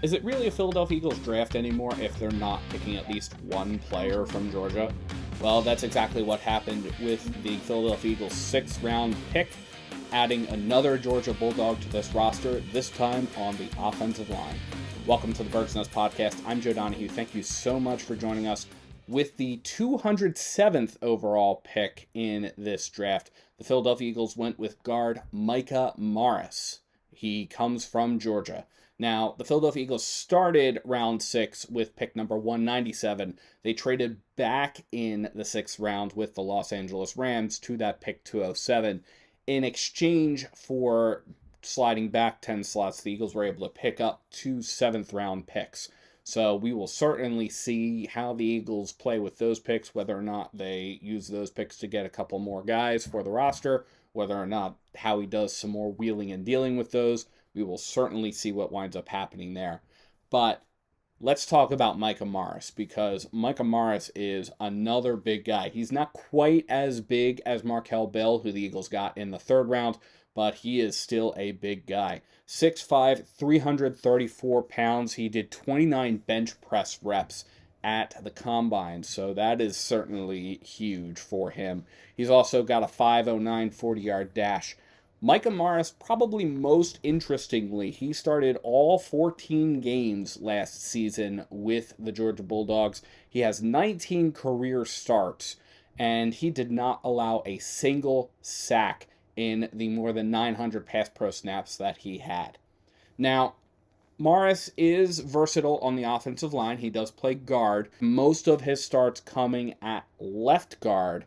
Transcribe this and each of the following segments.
Is it really a Philadelphia Eagles draft anymore if they're not picking at least one player from Georgia? Well, that's exactly what happened with the Philadelphia Eagles 6th round pick, adding another Georgia Bulldog to this roster, this time on the offensive line. Welcome to the Bird's Nest Podcast. I'm Joe Donahue. Thank you so much for joining us. With the 207th overall pick in this draft, the Philadelphia Eagles went with guard Micah Morris. He comes from Georgia. Now, the Philadelphia Eagles started round 6 with pick number 197. They traded back in the 6th round with the Los Angeles Rams to that pick 207. In exchange for sliding back 10 slots, the Eagles were able to pick up 2 7th round picks. So we will certainly see how the Eagles play with those picks, whether or not they use those picks to get a couple more guys for the roster, whether or not Howie does some more wheeling and dealing with those. We will certainly see what winds up happening there. But let's talk about Micah Morris, because Micah Morris is another big guy. He's not quite as big as Markel Bell, who the Eagles got in the 3rd round, but he is still a big guy. 6'5", 334 pounds. He did 29 bench press reps at the combine, so that is certainly huge for him. He's also got a 5.09 40-yard dash. Micah Morris, probably most interestingly, he started all 14 games last season with the Georgia Bulldogs. He has 19 career starts, and he did not allow a single sack in the more than 900 pass pro snaps that he had. Now, Morris is versatile on the offensive line. He does play guard. Most of his starts coming at left guard,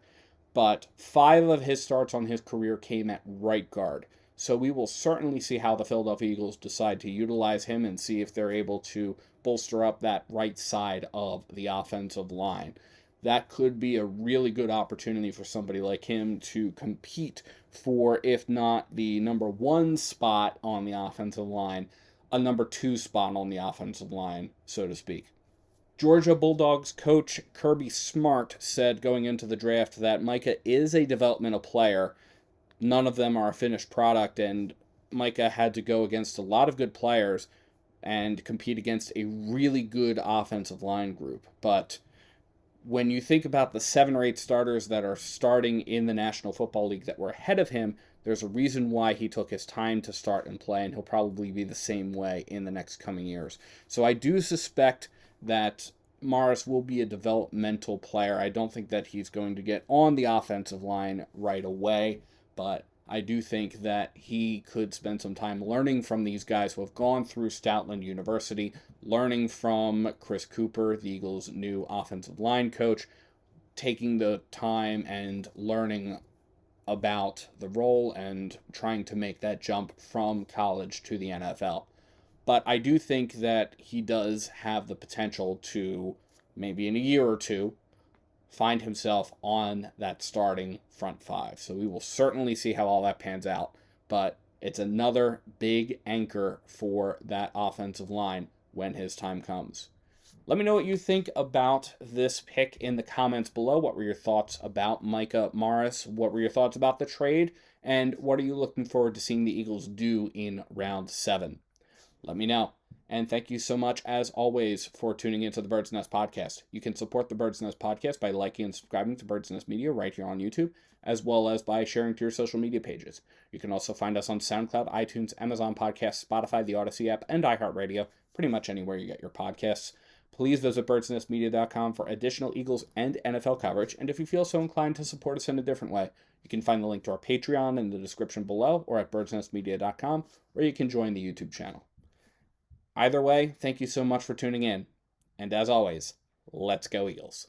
but 5 of his starts on his career came at right guard. So we will certainly see how the Philadelphia Eagles decide to utilize him and see if they're able to bolster up that right side of the offensive line. That could be a really good opportunity for somebody like him to compete for, if not the number 1 spot on the offensive line, a number 2 spot on the offensive line, so to speak. Georgia Bulldogs coach Kirby Smart said going into the draft that Micah is a developmental player. None of them are a finished product, and Micah had to go against a lot of good players and compete against a really good offensive line group. But when you think about the 7 or 8 starters that are starting in the National Football League that were ahead of him, there's a reason why he took his time to start and play, and he'll probably be the same way in the next coming years. So I do suspect that Morris will be a developmental player. I don't think that he's going to get on the offensive line right away, but I do think that he could spend some time learning from these guys who have gone through Stoutland University, learning from Chris Cooper, the Eagles' new offensive line coach, taking the time and learning about the role and trying to make that jump from college to the NFL. But I do think that he does have the potential to, maybe in a year or two, find himself on that starting front 5. So we will certainly see how all that pans out. But it's another big anchor for that offensive line when his time comes. Let me know what you think about this pick in the comments below. What were your thoughts about Micah Morris? What were your thoughts about the trade? And what are you looking forward to seeing the Eagles do in round 7? Let me know. And thank you so much, as always, for tuning into the Bird's Nest Podcast. You can support the Bird's Nest Podcast by liking and subscribing to Bird's Nest Media right here on YouTube, as well as by sharing to your social media pages. You can also find us on SoundCloud, iTunes, Amazon Podcasts, Spotify, the Odyssey app, and iHeartRadio, pretty much anywhere you get your podcasts. Please visit birdsnestmedia.com for additional Eagles and NFL coverage, and if you feel so inclined to support us in a different way, you can find the link to our Patreon in the description below or at birdsnestmedia.com, or you can join the YouTube channel. Either way, thank you so much for tuning in. And as always, let's go Eagles.